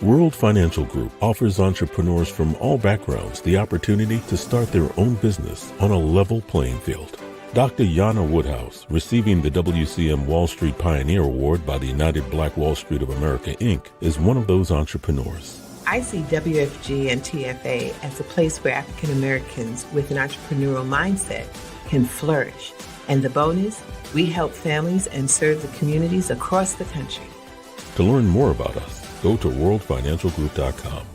World Financial Group offers entrepreneurs from all backgrounds the opportunity to start their own business on a level playing field. Dr. Yana Woodhouse, receiving the WCM Wall Street Pioneer Award by the United Black Wall Street of America, Inc., is one of those entrepreneurs. I see WFG and TFA as a place where African Americans with an entrepreneurial mindset can flourish. And the bonus, we help families and serve the communities across the country. To learn more about us, go to worldfinancialgroup.com.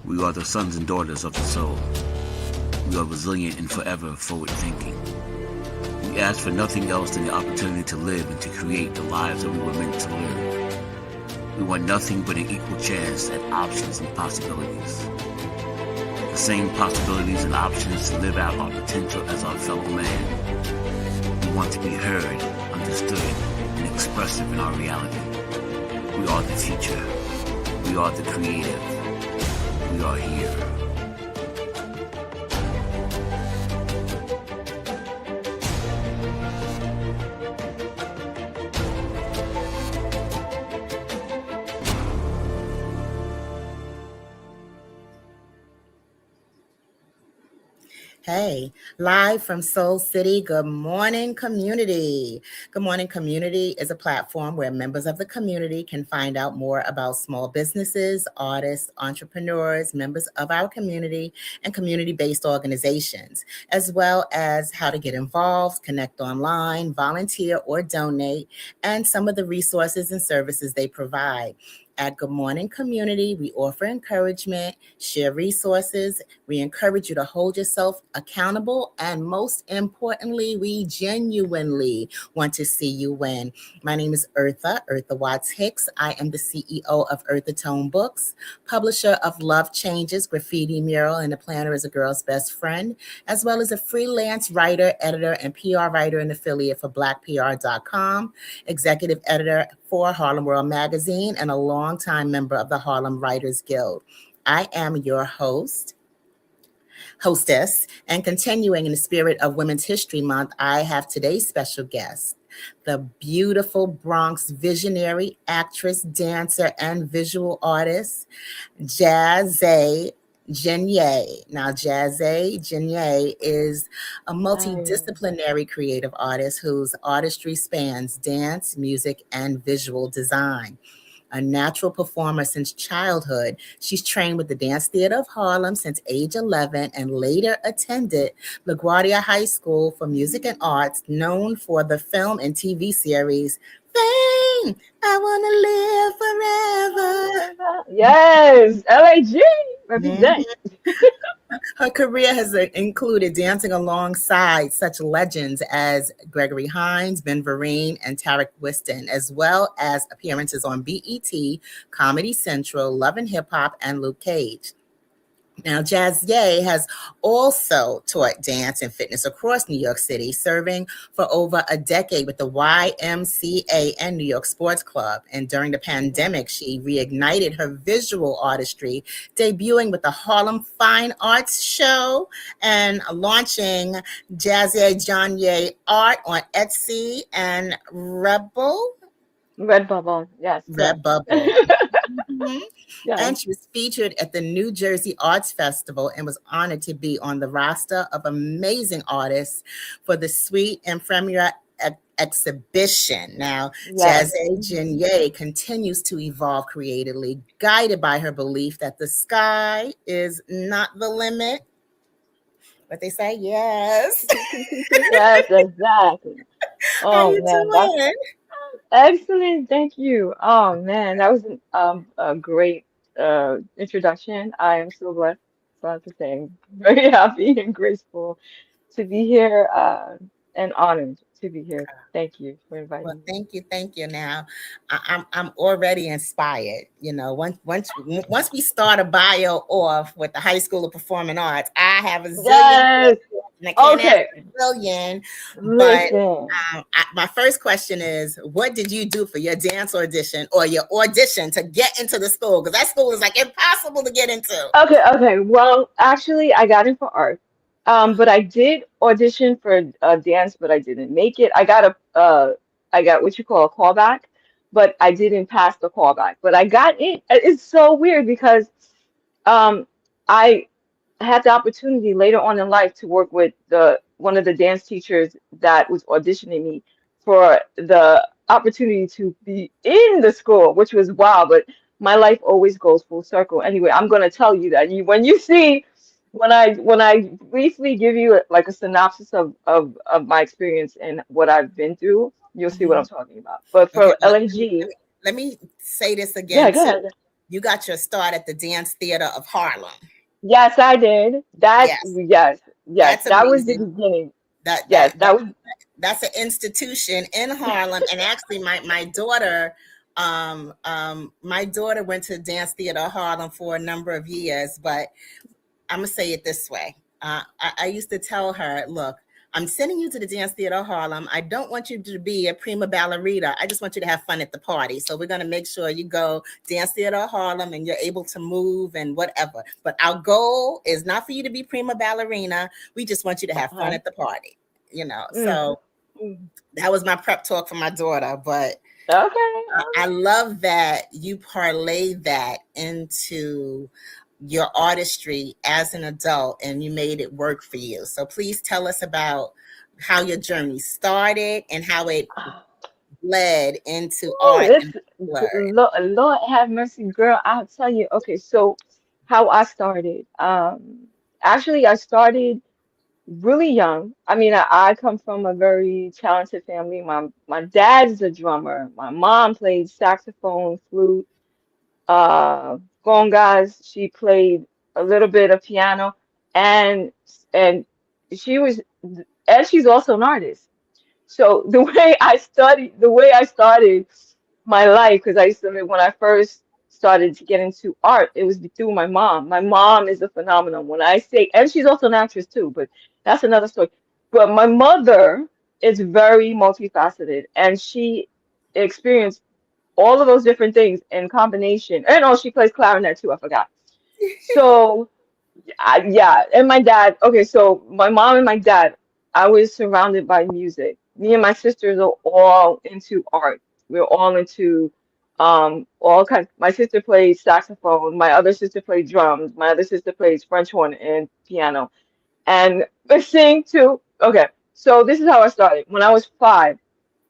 We are the sons and daughters of the soul. We are resilient and forever forward-thinking. We ask for nothing else than the opportunity to live and to create the lives that we were meant to live. We want nothing but an equal chance at options and possibilities. The same possibilities and options to live out our potential as our fellow man. We want to be heard, understood, and expressive in our reality. We are the future. We are the creative. We are here. Hey, live from Soul City. Good morning, community. Good morning, community is a platform where members of the community can find out more about small businesses, artists, entrepreneurs, members of our community, and community-based organizations, as well as how to get involved, connect online, volunteer, or donate, and some of the resources and services they provide. At Good Morning Community, we offer encouragement, share resources. We encourage you to hold yourself accountable. And most importantly, we genuinely want to see you win. My name is Eartha Watts Hicks. I am the CEO of Eartha Tone Books, publisher of Love Changes, Graffiti Mural, and The Planner is a Girl's Best Friend, as well as a freelance writer, editor, and PR writer and affiliate for BlackPR.com, executive editor for Harlem World Magazine, and a longtime member of the Harlem Writers Guild. I am your hostess, and continuing in the spirit of Women's History Month, I have today's special guest, the beautiful Bronx visionary, actress, dancer, and visual artist, Jaze Jeanye. Now, Jaze Jeanye is a multidisciplinary creative artist whose artistry spans dance, music, and visual design. A natural performer since childhood, she's trained with the Dance Theater of Harlem since age 11 and later attended LaGuardia High School for Music and Arts, known for the film and TV series Fame, I Want to Live Forever. Yes, LAG, represent. Her career has included dancing alongside such legends as Gregory Hines, Ben Vereen, and Tarek Whiston, as well as appearances on BET, Comedy Central, Love and Hip Hop, and Luke Cage. Now, Jaze has also taught dance and fitness across New York City, serving for over a decade with the YMCA and New York Sports Club. And during the pandemic, she reignited her visual artistry, debuting with the Harlem Fine Arts Show and launching Jaze Jeanye Art on Etsy and Redbubble, yes. Redbubble. Mm-hmm. Yes. And she was featured at the New Jersey Arts Festival and was honored to be on the roster of amazing artists for the Suite and Premiere exhibition. Now, Yes. Jaze Jeanye continues to evolve creatively, guided by her belief that the sky is not the limit. But they say yes. Yes, exactly. How Oh you man, doing? excellent. Thank you. Oh man, that was a great introduction. I am so blessed. So I have to say, I'm very happy and grateful to be here and honored to be here. Thank you for inviting Well, me. thank you. Now, I'm already inspired. You know, once we start a bio off with the High School of Performing Arts, I have a zillion Yes. and I can't ask Okay, a billion. But listen. my first question is, what did you do for your dance audition or your audition to get into the school? Because that school is like impossible to get into. Okay. Well, actually, I got in for art. But I did audition for dance, but I didn't make it. I got what you call a callback, but I didn't pass the callback. But I got in. It's so weird because um, I had the opportunity later on in life to work with the one of the dance teachers that was auditioning me for the opportunity to be in the school, which was wow. But my life always goes full circle. Anyway, I'm gonna tell you that when you see when I briefly give you like a synopsis of my experience and what I've been through, you'll see what Mhm. I'm talking about. But Okay, for LNG, let me say this yeah, again go too. ahead. You got your start at the Dance Theater of Harlem. Yes, I did. Yes, Yes, that's that was the amazing. beginning. That Yes, that that that was. that's an institution in Harlem. And actually, my daughter, my daughter went to Dance Theater of Harlem for a number of years. But I'm gonna say it this way. I used to tell her, look, I'm sending you to the Dance Theater of Harlem. I don't want you to be a prima ballerina. I just want you to have fun at the party. So we're gonna make sure you go Dance Theater of Harlem and you're able to move and whatever. But our goal is not for you to be prima ballerina. We just want you to have fun Uh-huh. at the party. You know. Mm, So mm. that was my prep talk for my daughter. But Okay. I love that you parlay that into your artistry as an adult and you made it work for you. So please tell us about how your journey started and how it led into Ooh, art and word. Lord have mercy, girl. I'll tell you. Okay, so how I started. Actually, I started really young. I mean, I come from a very talented family. My dad's a drummer. My mom played saxophone, flute, congas. She played a little bit of piano, and and she was, and she's also an artist. So the way I started my life, because I used to, when I first started to get into art, it was through my mom. My mom is a phenomenon. When I say, and she's also an actress too, but that's another story. But my mother is very multifaceted, and she experienced all of those different things in combination. And oh, she plays clarinet too. I forgot. So yeah, and my dad. Okay, so my mom and my dad, I was surrounded by music. Me and my sisters are all into art. We're all into all kinds. My sister plays saxophone. My other sister plays drums. My other sister plays French horn and piano. And we sing too. Okay, so this is how I started. When I was 5,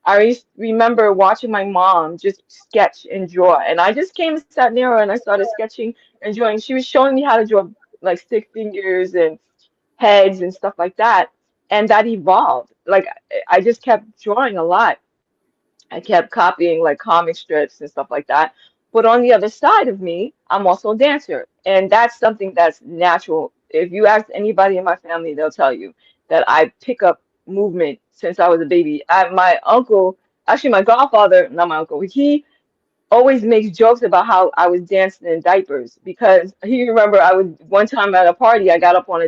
I remember watching my mom just sketch and draw, and I just came and sat near her and I started sketching and drawing. She was showing me how to draw like stick figures and heads and stuff like that, and that evolved. Like I just kept drawing a lot. I kept copying like comic strips and stuff like that. But on the other side of me, I'm also a dancer, and that's something that's natural. If you ask anybody in my family, they'll tell you that I pick up movement since I was a baby. My uncle, actually my godfather, not my uncle, he always makes jokes about how I was dancing in diapers because he remember I was one time at a party I got up on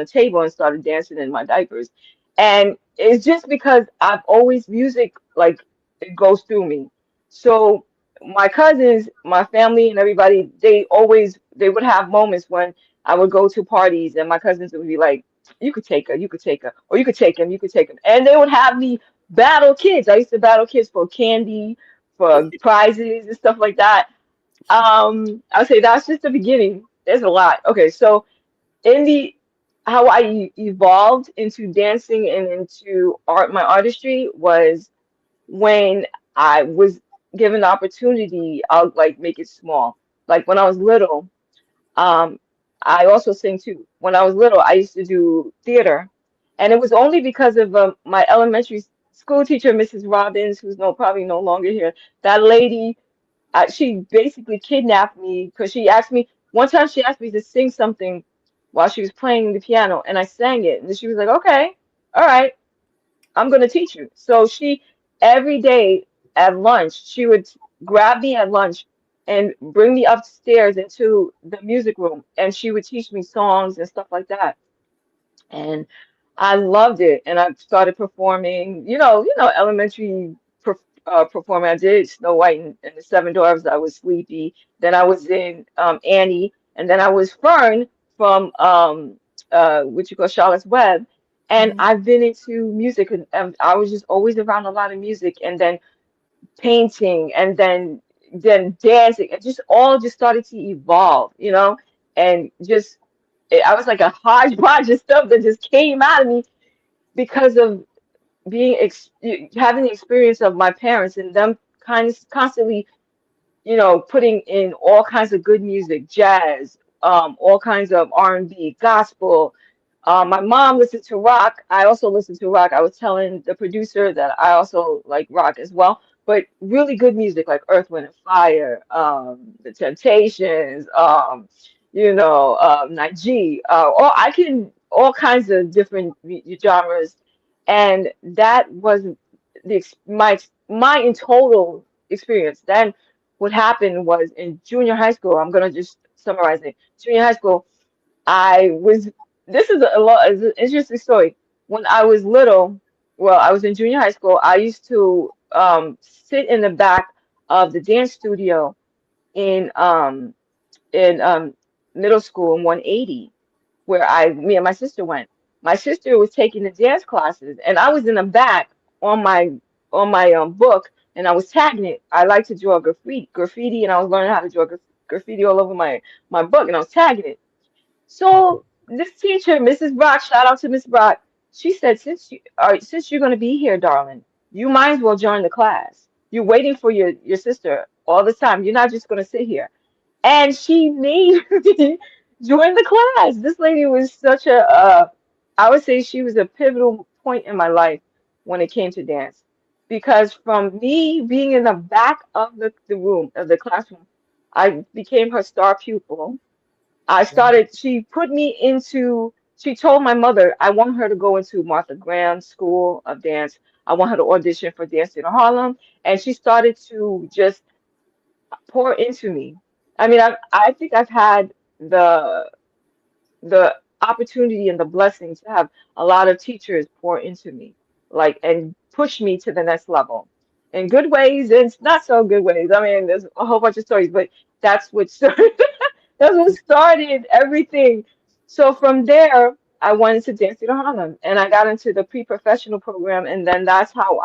a table and started dancing in my diapers. And it's just because I've always music like it goes through me. So my cousins, my family and everybody, they would have moments when I would go to parties and my cousins would be like, you could take her, you could take her, or you could take him, you could take him. And they would have me battle kids. I used to battle kids for candy, for prizes and stuff like that. I would say that's just the beginning. There's a lot. Okay, so in the how I evolved into dancing and into art, my artistry was when I was given the opportunity. I'll like make it small. Like when I was little, um, I also sing too. When I was little, I used to do theater, and it was only because of my elementary school teacher, Mrs. Robbins, who's probably no longer here. That lady, she basically kidnapped me because she asked me one time. She asked me to sing something while she was playing the piano, and I sang it. And she was like, "Okay, all right, I'm gonna teach you." So she every day at lunch, she would grab me at lunch and bring me upstairs into the music room, and she would teach me songs and stuff like that. And I loved it, and I started performing. Elementary performing. I did Snow White and the Seven Dwarfs. I was Sleepy. Then I was in Annie, and then I was Fern from what you call Charlotte's Web. And Mhm. I've been into music, and I was just always around a lot of music, and then painting, and then dancing. It just all just started to evolve, and just I was like a hodgepodge of stuff that just came out of me because of having the experience of my parents and them kind of constantly putting in all kinds of good music, jazz, all kinds of R&B, gospel. My mom listened to rock. I also listened to rock. I was telling the producer that I also like rock as well, but really good music like Earth, Wind and Fire, The Temptations, Nige, all kinds of different genres, and that was my in total experience. Then what happened was in junior high school, I'm gonna just summarize it. Junior high school, I was, this is is an interesting story. When I was little, well, I was in junior high school, I used to sit in the back of the dance studio in middle school in 180 where me and my sister went. My sister was taking the dance classes, and I was in the back on my book, and I was tagging it. I like to draw graffiti, and I was learning how to draw graffiti all over my book, and I was tagging it. So this teacher, Mrs. Brock, shout out to Miss Brock, she said, since you're going to be here, darling, you might as well join the class. You're waiting for your sister all the time. You're not just going to sit here, and she made me join the class. This lady was such I would say she was a pivotal point in my life when it came to dance. Because from me being in the back of the room, of the classroom, I became her star pupil. She told my mother, I want her to go into Martha Graham School of Dance. I want her to audition for Dance in Harlem. And she started to just pour into me. I mean, I think I've had the the opportunity and the blessing to have a lot of teachers pour into me, like, and push me to the next level in good ways and not so good ways. I mean, there's a whole bunch of stories, but that's what started, that's what started everything. So from there, I wanted to dance in Harlem, and I got into the pre-professional program, and then that's how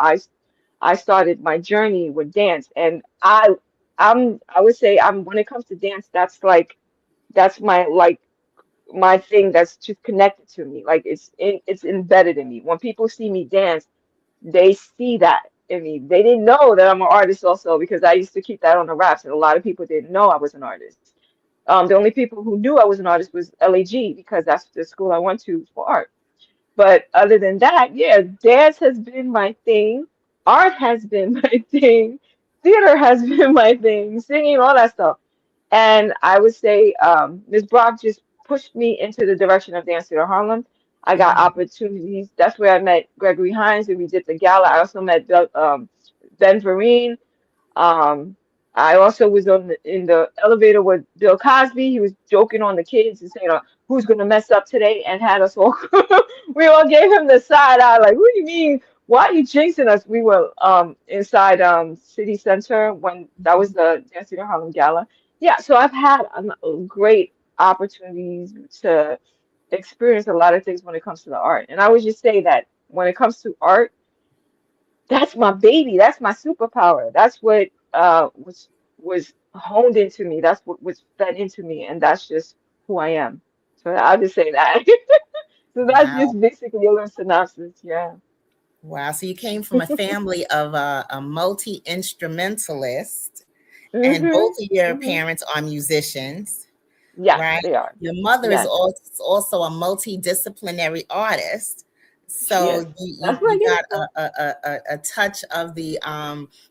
I started my journey with dance. And I would say when it comes to dance, that's my thing that's just connected to me. Like it's embedded in me. When people see me dance, they see that in me. They didn't know that I'm an artist also because I used to keep that on the wraps, and a lot of people didn't know I was an artist. The only people who knew I was an artist was LAG because that's the school I went to for art. But other than that, yeah, dance has been my thing. Art has been my thing. Theater has been my thing. Singing, all that stuff. And I would say Ms. Brock just pushed me into the direction of Dance Theater Harlem. I got Mhm. opportunities. That's where I met Gregory Hines, and we did the gala. I also met Ben Vereen. um, I also was in the elevator with Bill Cosby. He was joking on the kids and saying, "Who's gonna mess up today?" and had us all. We all gave him the side eye, like, "What do you mean? Why are you jinxing us?" We were inside City Center when that was the Dance Theater Harlem Gala. Yeah, so I've had great opportunities to experience a lot of things when it comes to the art, and I would just say that when it comes to art, that's my baby. That's my superpower. That's what was honed into me. That's what was fed into me, and that's just who I am. So I'll just say that. So that's Wow. just basically a little synopsis. Yeah. Wow. So you came from a family of a multi-instrumentalist, and both Mhm. of your Mhm. parents are musicians, Yes, right? they are. Your mother is Yes, also a multidisciplinary artist. she So is. That's my you got gift. a touch of the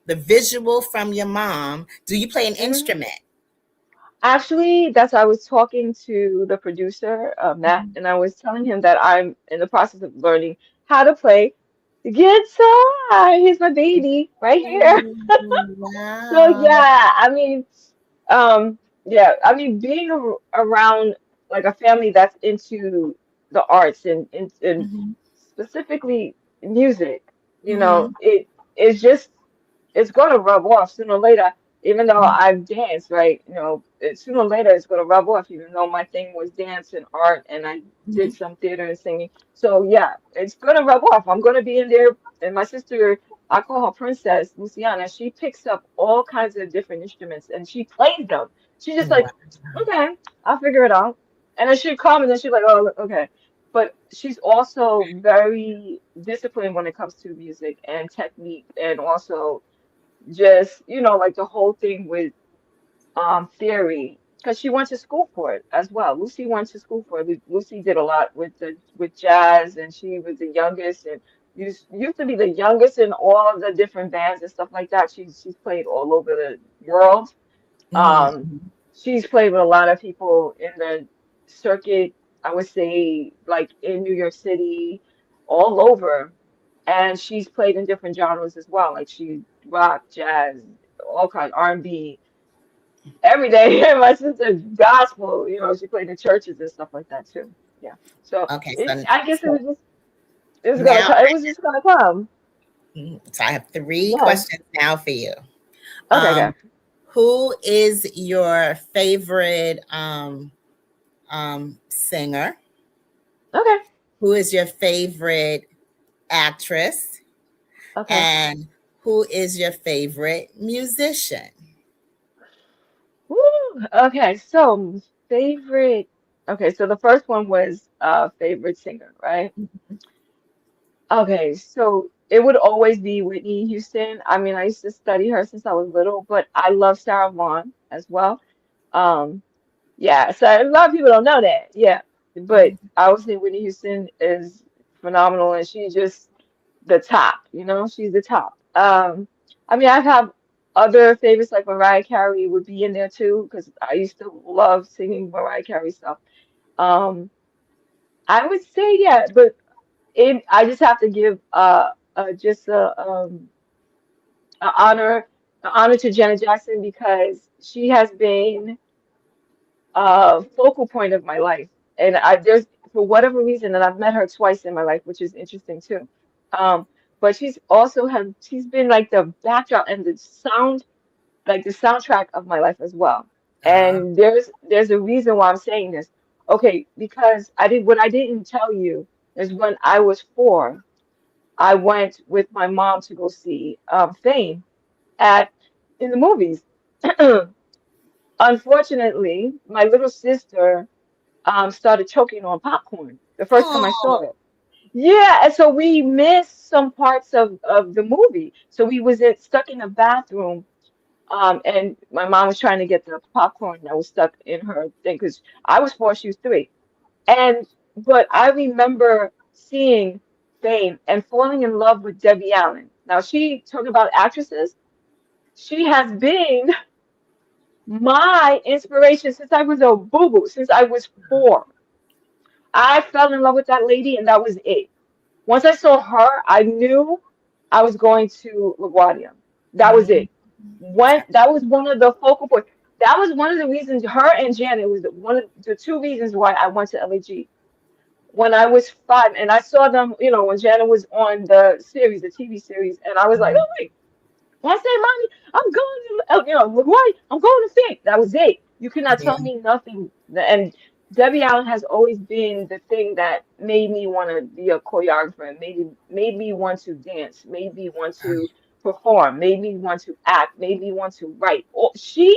visual from your mom. Do you play an Mhm. instrument? Actually, I was talking to the producer, Matt, and I was telling him that I'm in the process of learning how to play the guitar. Here's my baby right here. Oh, So wow. yeah, I mean, yeah, I mean, being around like a family that's into the arts and Mhm. specifically music, Mm-hmm. it's just it's going to rub off sooner or later. Even though I've danced, right? Sooner or later it's going to rub off. Even though my thing was dance and art, and I did Mm-hmm. some theater and singing. So yeah, it's going to rub off. I'm going to be in there, and my sister, I call her Princess Luciana. She picks up all kinds of different instruments and she plays them. She's just Wow. like, okay, I'll figure it out. And then she'd come and then she's like, oh, okay. But she's also very disciplined when it comes to music and technique, and also just like the whole thing with theory, because she went to school for it as well. Lucy went to school for it. Lucy did a lot with jazz, and she was the youngest, and used to be the youngest in all of the different bands and stuff like that. She's played all over the world. um Mm-hmm. she's played with a lot of people in the circuit, I would say, like in New York City, all over. And she's played in different genres as well. Like she rock, jazz, all kinds, R&B, every day. And my sister gospel, she played in churches and stuff like that too. Yeah. So Okay, I guess so it was gonna now come. It was just gonna come. so I have three Yeah. questions now for you. Okay. Okay. Um, who is your favorite singer? Okay. Who is your favorite actress? Okay. And who is your favorite musician? Woo. Okay. So favorite. Okay. So the first one was favorite singer, right? Okay, so it would always be Whitney Houston. I mean, I used to study her since I was little, but I love Sarah Vaughan as well. Um, yeah, so a lot of people don't know that. Yeah, but I would say Whitney Houston is phenomenal, and she's just the top. She's the top. I mean, I have other favorites like Mariah Carey would be in there too, because I used to love singing Mariah Carey stuff. Um, I would say yeah, but I just have to give just a honor a honor to Janet Jackson, because she has been a focal point of my life, and there's for whatever reason, and I've met her twice in my life, which is interesting too. Um, but she's been like the backdrop and the sound, like the soundtrack of my life as well. Uh, And there's a reason why I'm saying this. Okay, because what I didn't tell you is when I was 4. I went with my mom to go see Fame at in the movies. Unfortunately, my little sister started choking on popcorn the first time I saw oh, it. Yeah, and so we missed some parts of the movie. So we was stuck in a bathroom, and my mom was trying to get the popcorn that was stuck in her thing, because I was 4, she was 3. And but I remember seeing Fame and falling in love with Debbie Allen. Now she talking about actresses. She has been my inspiration since I was a boo-boo, since I was 4. I fell in love with that lady, and that was it. Once I saw her, I knew I was going to LaGuardia. That was mhm. it. That was one of the focal points. That was one of the reasons. Her and Janet was one of the two reasons why I went to LAG when I was 5, and I saw them, when Janet was on the TV series, and I was like, oh wait, I said, mommy, I'm going to, LaGuardia, I'm going to think. That was it. You cannot Yeah, tell me nothing. And Debbie Allen has always been the thing that made me want to be a choreographer, and made me want to dance, made me want to perform, made me want to act, made me want to write. She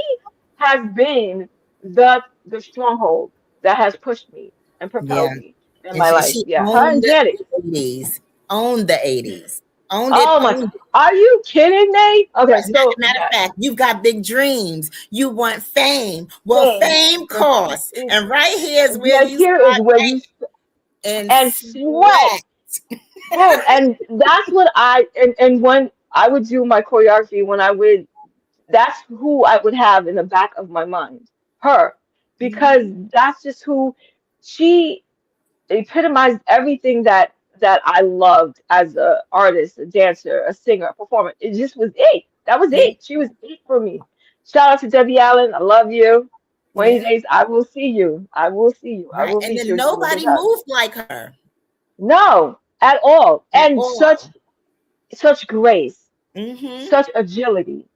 has been the stronghold that has pushed me and yeah. propelled me in And my life. she Yeah, her owned and the Janet. 80s, owned the 80s, owned it, Oh my, owned it. are you kidding me? Okay, so Matter of yeah. fact, you've got big dreams. You want fame. Well, Thing. fame The costs. And right here is where right you here is start where you and and sweat. sweat. Boom. And that's what and when I would do my choreography, that's who I would have in the back of my mind. Her. Because Mhm. that's just who she epitomized everything that I loved as a artist, a dancer, a singer, a performer. It just was it. That was Yeah, it. She was it for me. Shout out to Debbie Allen. I love you. One of these yeah, days, I will see you. I will see you. I right. will And meet then you and give you a big nobody hug. moved like her. No. at all, at and all. such grace, Mm-hmm. such agility,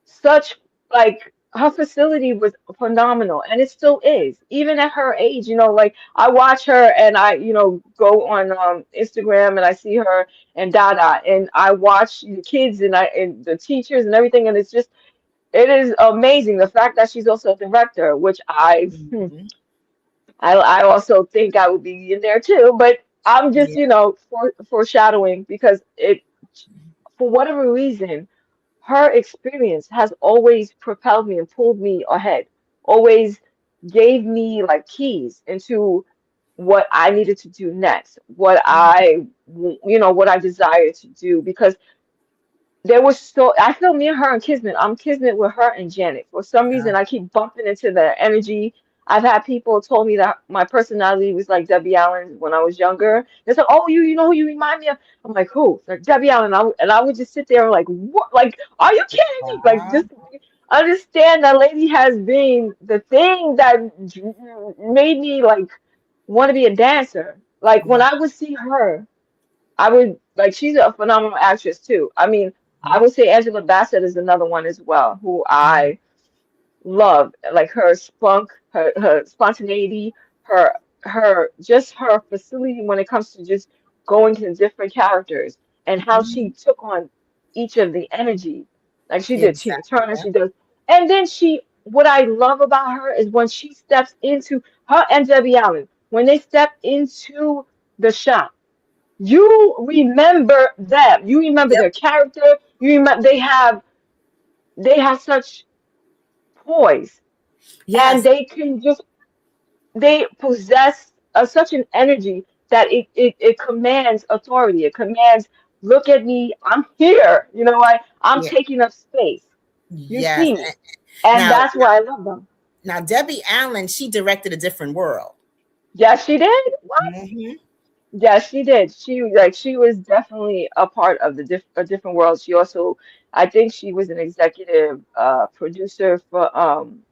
such like her facility was phenomenal, and it still is even at her age. Like I watch her, and I go on Instagram, and I see her and Dada, and I watch the kids, and the teachers and everything, and it is amazing the fact that she's also a director, which Mm-hmm. I also think I would be in there too, but I'm just Yeah. foreshadowing, because it, for whatever reason, her experience has always propelled me and pulled me ahead, always gave me like keys into what I needed to do next, what I desired to do, because I feel me and her in kismet. I'm kismet with her and Janet. For some reason, I keep bumping into their energy. I've had people told me that my personality was like Debbie Allen when I was younger. They said, "Oh, you know who you remind me of?" I'm like, "Who?" Like Debbie Allen. And I would just sit there and like, "What? Like, are you kidding me?" Like, Wow. just understand that lady has been the thing that made me like want to be a dancer. Like when Wow. I would see her. I would like she's a phenomenal actress too. I mean, I would say Angela Bassett is another one as well, who Mhm. I love. Like her spunk, her spontaneity, her her facility when it comes to just going to different characters, and how she Mhm. took on each of the energy. Like she did Tina Exactly. Turner, Yeah. she does. And then what I love about her is when she steps into her and Debbie Allen, when they step into the shop, you remember them. You remember Yep. their character. You remember they have such poise, and Yes. they possess such an energy that it commands authority. It commands, look at me, I'm here. I'm Yeah. taking up space. You Yes. see me, and Now, that's why I love them. now Debbie Allen, she directed A Different World. Yes, she did. Hmm. Yes, she did. She was definitely a part of a different world. She also, I think she was an executive producer for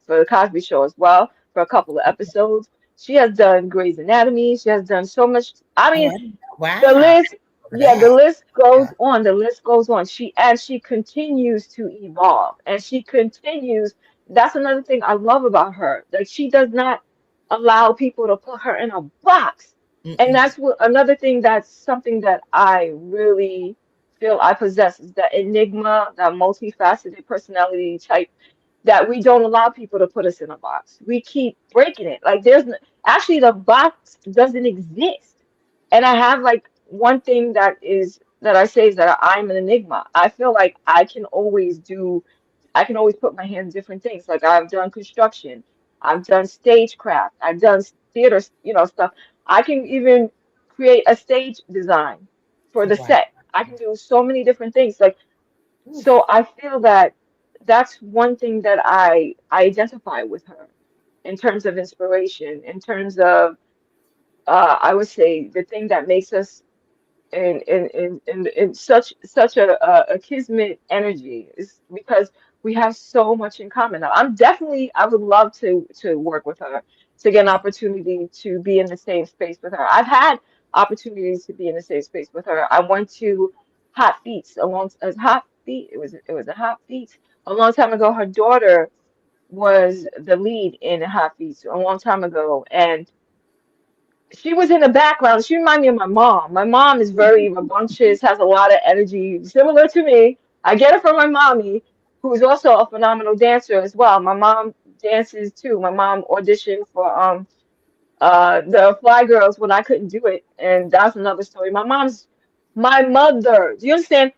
the Cosby Show as well for a couple of episodes. She has done Grey's Anatomy. She has done so much. I Oh, mean, the wow. list, For yeah, the that. list Yeah. goes on. The list goes on. She continues to evolve, and she continues. That's another thing I love about her, that she does not allow people to put her in a box. And Mm-mm. that's another thing, that's something that I really feel I possess, is that enigma, that multifaceted personality type, that we don't allow people to put us in a box. We keep breaking it. Like actually the box doesn't exist. And I have like one thing that I say is that I'm an enigma. I feel like I can always put my hand in different things. Like I've done construction, I've done stagecraft, I've done theater, stuff. I can even create a stage design for the Wow. set. I can do so many different things. Like, Oof. so I feel that that's one thing that I identify with her in terms of inspiration, in terms of I would say the thing that makes us in such a kismet energy is because we have so much in common. Now, I would love to work with her, to get an opportunity to be in the same space with her. I've had opportunities to be in the same space with her. I went to Hot Beats Hot Beat. It was a Hot Beats a long time ago. Her daughter was the lead in Hot Beats a long time ago, and she was in the background. She reminded me of my mom. My mom is very rambunctious, has a lot of energy, similar to me. I get it from my mommy, who's also a phenomenal dancer as well. My mom dances too. My mom auditioned for the Fly Girls when I couldn't do it, and that's another story. My mother. Do you understand?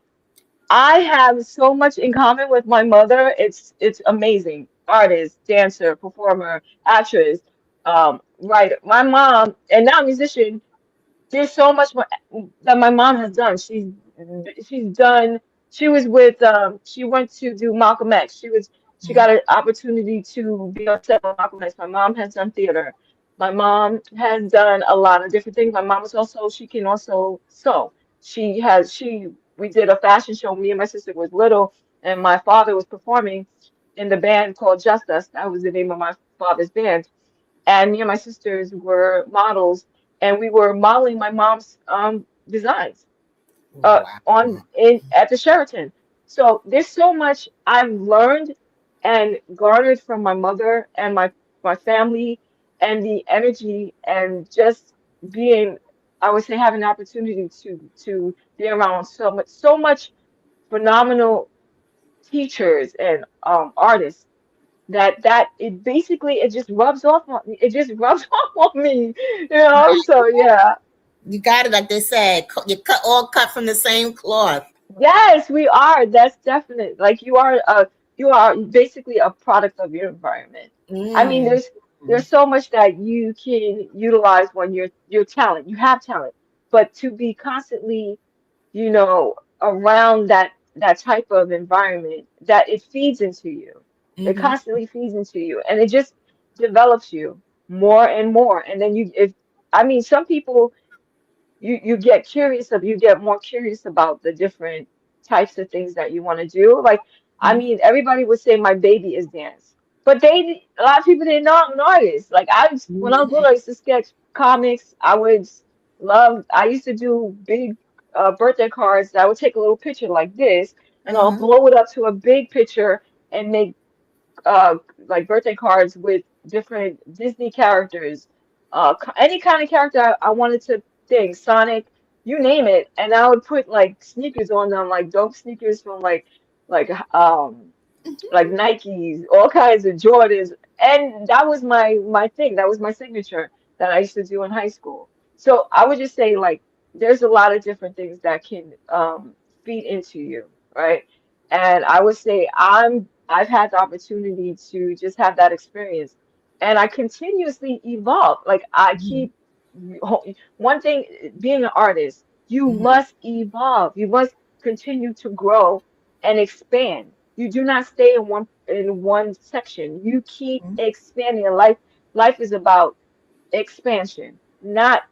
I have so much in common with my mother. It's amazing. Artist, dancer, performer, actress, writer. My mom, and now musician. There's so much more that my mom has done. She's done. She was with. She went to do Malcolm X. She got an opportunity to be on set with Malcolm X. My mom has done theater. My mom has done a lot of different things. My mom is also, she can also sew. We did a fashion show. Me and my sister was little, and my father was performing in the band called Just Us. That was the name of my father's band, and me and my sisters were models, and we were modeling my mom's designs Wow. on in at the Sheraton. So there's so much I've learned and garnered from my mother and my family and the energy and just being, I would say, having the opportunity to be around so much phenomenal teachers and artists that it basically it just rubs off on me. It just rubs off on me, you know. So yeah. You got it, like they said. You cut all cut from the same cloth. Yes, we are. That's definite. Like you are basically a product of your environment. I mean, Mm. there's so much that you can utilize when you're talent. You have talent, but to be constantly, around that type of environment that it feeds into you. It Mm-hmm. constantly feeds into you, and it just develops you more and more. And then if I mean, some people you get more curious about the different types of things that you want to do. Like, I Mm-hmm. mean, everybody would say my baby is dance, but a lot of people didn't know I'm an artist. Like, when I was little, I used to sketch comics. I used to do big birthday cards. I would take a little picture like this, and I'll Uh-huh. blow it up to a big picture and make like birthday cards with different Disney characters, any kind of character I wanted to think, Sonic, you name it, and I would put like sneakers on them, like dope sneakers from like um like Nikes, all kinds of Jordans, and that was my thing. That was my signature that I used to do in high school. So I would just say like there's a lot of different things that can feed into you, right? And I would say I've had the opportunity to just have that experience, and I continuously evolve. Like I Mm-hmm. keep one thing, being an artist, you Mm-hmm. must evolve. You must continue to grow and expand. You do not stay in one section. You keep expanding. And life is about expansion, not,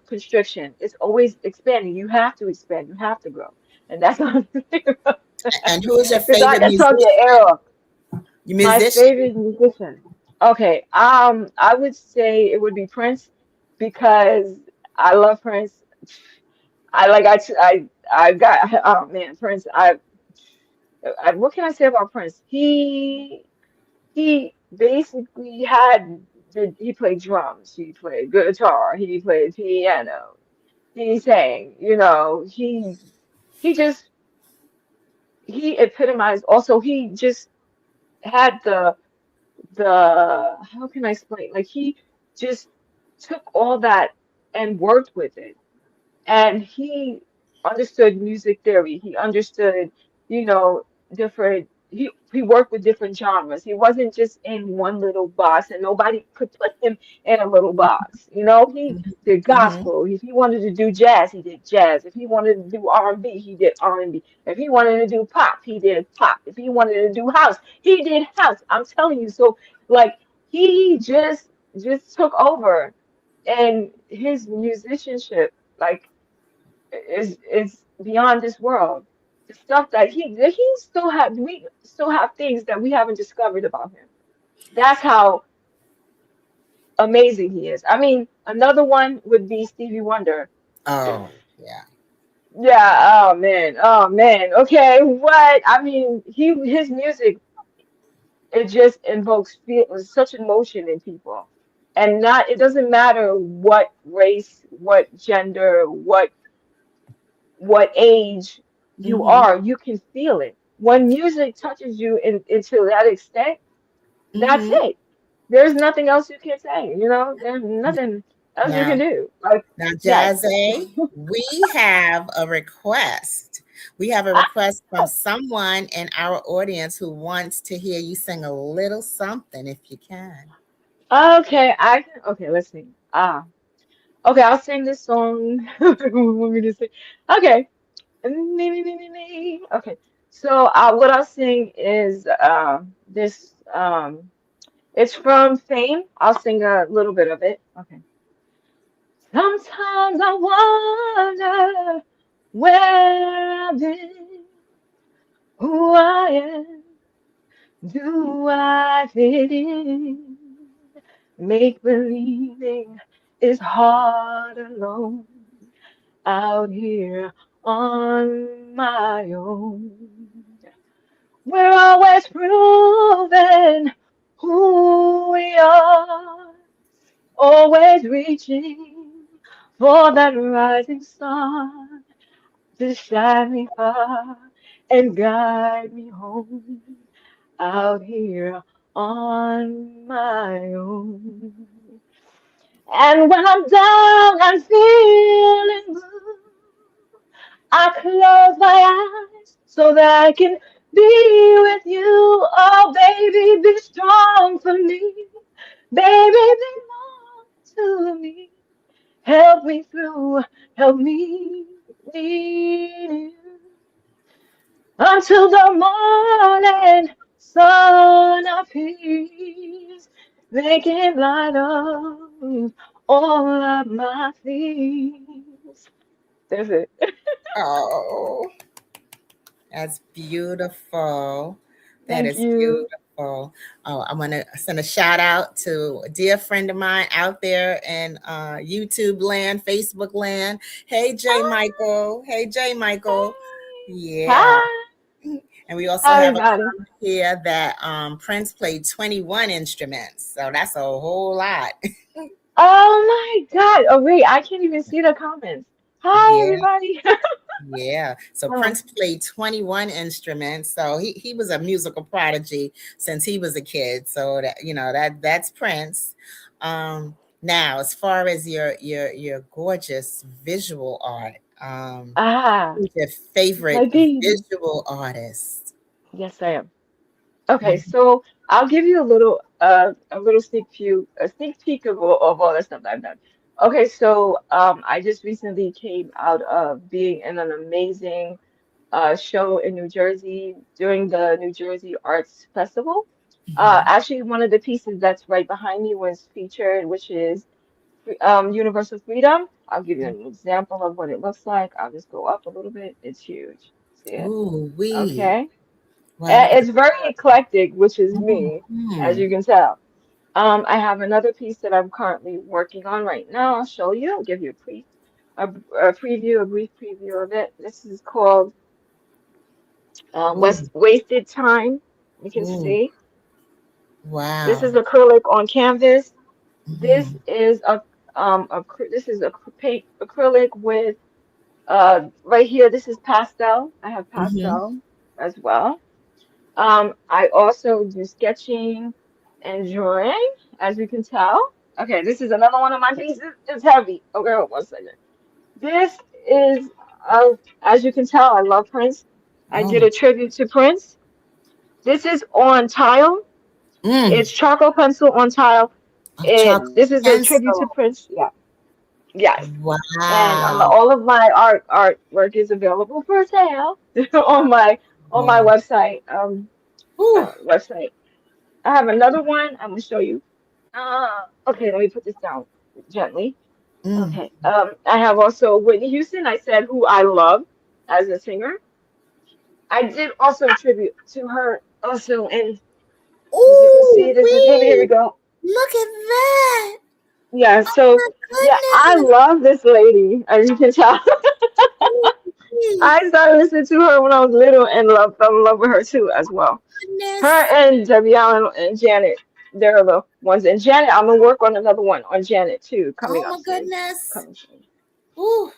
constriction. It's always expanding. You have to expand. You have to grow. And that's what I'm thinking about. And who is your Because I favorite can tell musician? the era. Your My musician? favorite musician. Okay, I would say it would be Prince because I love Prince. I got, oh man, Prince. What can I say about Prince? He basically he played drums, he played guitar, he played piano, he sang, he just he epitomized. Also, he just had the how can I explain? Like he just took all that and worked with it, and he understood music theory. He understood, you know, different. He worked with different genres. He wasn't just in one little box, and nobody could put him in a little box. He did Mm-hmm. gospel. If he wanted to do jazz, he did jazz. If he wanted to do R&B, he did R&B. If he wanted to do pop, he did pop. If he wanted to do house, he did house. I'm telling you. So like he just took over, and his musicianship, like is beyond this world. The stuff that we still have things that we haven't discovered about him. That's how amazing he is. I mean, another one would be Stevie Wonder. Oh, yeah. Yeah, oh man, oh man. Okay, what? I mean, his music, it just invokes such emotion in people. And not it doesn't matter what race, what gender, what age you Mm-hmm. are, you can feel it. When music touches you into that extent, that's Mm-hmm. it. There's nothing else you can say, there's nothing else you can Now, do. Like, now, yes. Jazzy, we have a request. We have a request from someone in our audience who wants to hear you sing a little something if you can. Okay, okay, let's sing. Okay, I'll sing this song. What do you want me to sing? Okay. Me, me, me, me, me. Okay. So, what I'll sing is this it's from Fame. I'll sing a little bit of it. Okay. Sometimes I wonder where I've been, who I am, do I fit in? Make believing is hard alone. out here on my own. We're always proving who we are, always reaching for that rising sun to shine me far and guide me home out here on my own. And when I'm down and feeling blue, I close my eyes so that I can be with you. Oh, baby, be strong for me. Baby, belong to me. Help me through, help me need you until the morning sun appears, making light of all of my fears. That's it. Oh, that's beautiful. That Thank is you. beautiful. Oh, I want to send a shout out to a dear friend of mine out there in YouTube land, Facebook land. Hey, Jay Michael. Hey, Jay Michael. Yeah. Hi. And we also Hi, have a everybody. comment here that Prince played 21 instruments. So that's a whole lot. Oh my God. Oh, wait, I can't even see the comments. Hi, Yeah. everybody. Yeah. So Oh, Prince played 21 instruments. So he was a musical prodigy since he was a kid. So that that's Prince. Now as far as your gorgeous visual art, ah, who's your favorite my baby. visual artist? Yes, I am. Okay, Mhm. so I'll give you a little sneak peek of all the stuff that I've done. Okay, so I just recently came out of being in an amazing show in New Jersey during the New Jersey Arts Festival. Mhm. Actually, one of the pieces that's right behind me was featured, which is Universal Freedom. I'll give you an example of what it looks like. I'll just go up a little bit. It's huge. See it? Ooh, wee. Okay. Wow, And look at it's very eclectic, which is that. me, as Mhm. you can tell. I have another piece that I'm currently working on right now. I'll show you. I'll give you a preview, a brief preview of it. This is called Ooh, Wasted Time. You can ooh, see. This wow. is acrylic on canvas. This Mhm. is this is a paint acrylic with right here. This is pastel. I have Mhm. pastel as well. I also do sketching and drawing, as you can tell. Okay, this is another one of my pieces. It's heavy. Okay, hold 1 second. This is, as you can tell, I love Prince. I did Oh, a tribute to Prince. This is on tile. mm. It's charcoal pencil on tile. A chocolate This is a tribute to pencil. Prince. Yeah, yes. And Wow. all of my artwork is available for sale on my Oh. website. Ooh. Website. I have another one. I'm gonna show you. Okay, let me put this down gently. Mm. Okay. I have also Whitney Houston. I said who I love as a singer. I did also a tribute to her also, and as you can see, Ooh, this is really, here we wee. go. Look at that. Yeah, Oh so my yeah, I goodness. love this lady, as you can tell. Ooh, wee. I started listening to her when I was little and fell in love with her too as well. Her Goodness. and Debbie Allen and Janet, they're the ones. And Janet, I'm gonna work on another one on Janet too, coming Oh up my soon. goodness. Coming soon. Ooh.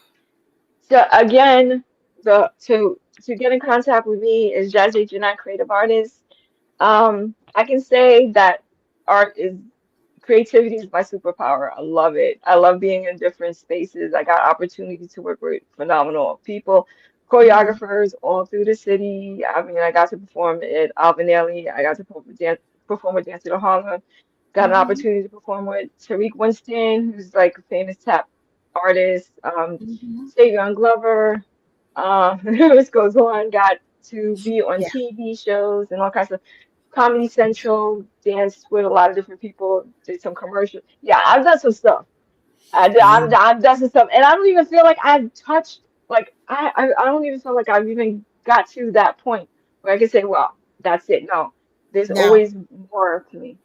So again, the to get in contact with me is Jaze Jeanye, creative artist. I can say that art is creativity is my superpower. I love it. I love being in different spaces. I got opportunities to work with phenomenal people, Mhm. choreographers all through the city. I mean, I got to perform at Alvin. I got to perform with Dance to the Harlem. Got an Mhm. opportunity to perform with Tariq Winston, who's like a famous tap artist. Mhm. Savion Glover. The list goes on. Got to be on Yeah. TV shows and all kinds of Comedy Central, danced with a lot of different people, did some commercials. Yeah, I've done some stuff. Yeah. I've done some stuff, and I don't even feel like I've touched. Like I don't even feel like I've even got to that point where I can say, well, that's it. No, there's Now, always more to me.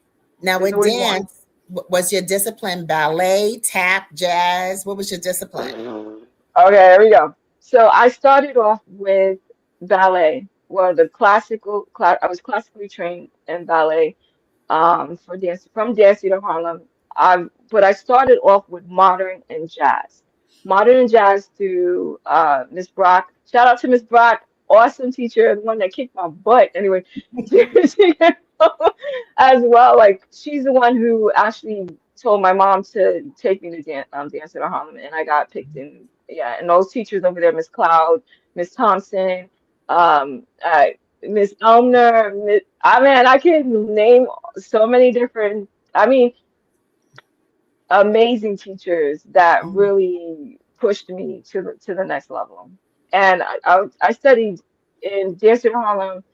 now There's with always more. dance, was your discipline ballet, tap, jazz? What was your discipline? Okay, here we go. So I started off with ballet. Well, the classical class. I was classically trained in ballet for dance from Dance Theater Harlem. But I started off with modern and jazz. Modern and jazz through Miss Brock. Shout out to Miss Brock, awesome teacher, the one that kicked my butt. Anyway, as well. Like she's the one who actually told my mom to take me to Dance Theater Harlem, and I got picked in. Yeah, and those teachers over there, Miss Cloud, Miss Thompson, Miss Elmer, I mean, I can name so many different, I mean, amazing teachers that Mhm. really pushed me to the next level. And I studied in Dance in Harlem,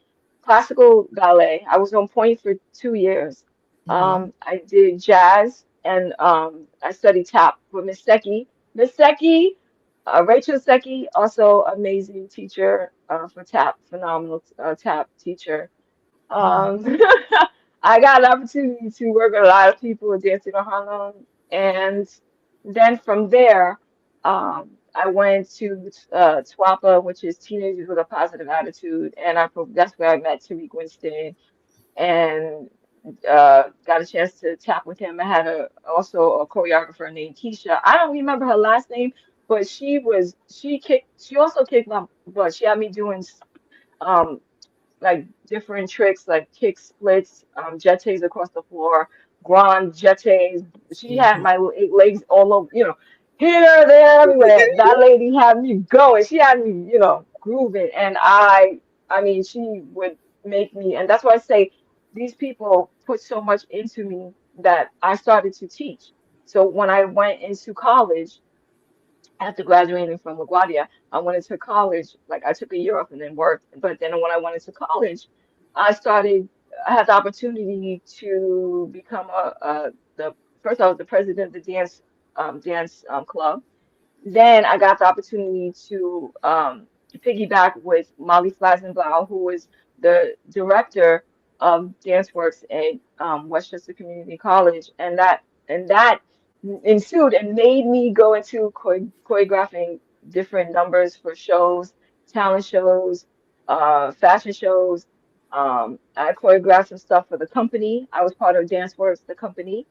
classical ballet. I was on point for 2 years. Mhm. I did jazz and I studied tap with Miss Seki. Miss Seki, Rachel Seki, also amazing teacher for tap, phenomenal tap teacher. Mhm. Um, I got an opportunity to work with a lot of people at Dancing in Harlem, and then from there, I went to TWAPA, which is Teenagers with a Positive Attitude, and that's where I met Tariq Winston and got a chance to tap with him. I had also a choreographer named Keisha. I don't remember her last name, but she also kicked my butt. She had me doing um like different tricks like kick splits, jetés across the floor, grand jetés. She had Mhm. my legs all over, here, there, everywhere. That lady had me going. She had me, grooving. And I mean, she would make me, and that's why I say these people put so much into me that I started to teach. So when I went into college, after graduating from LaGuardia, I went into college. Like I took a year off and then worked. But then when I went into college, I started. I had the opportunity to become the first. I was the president of the dance club. Then I got the opportunity to piggyback with Molly Flazenblau, who was the director of Dance Works at Westchester Community College, and that ensued and made me go into choreographing different numbers for shows, talent shows, fashion shows. I choreographed some stuff for the company. I was part of Dance Works, the company,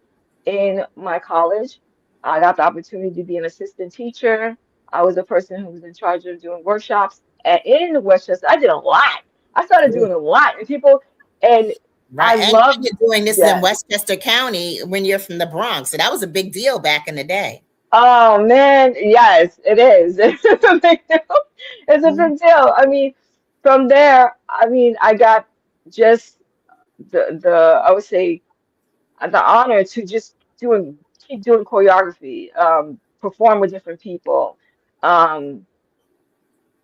in my college. I got the opportunity to be an assistant teacher. I was the person who was in charge of doing workshops in Westchester. I did a lot. I started doing a lot, and and Right. I And loved, you're doing this in yes. Westchester County when you're from the Bronx. So that was a big deal back in the day. Oh man, yes, it is. It's a big deal. It's a Mhm. big deal. I mean, from there, I mean, I got just the I would say the honor to just keep doing choreography, perform with different people. Um,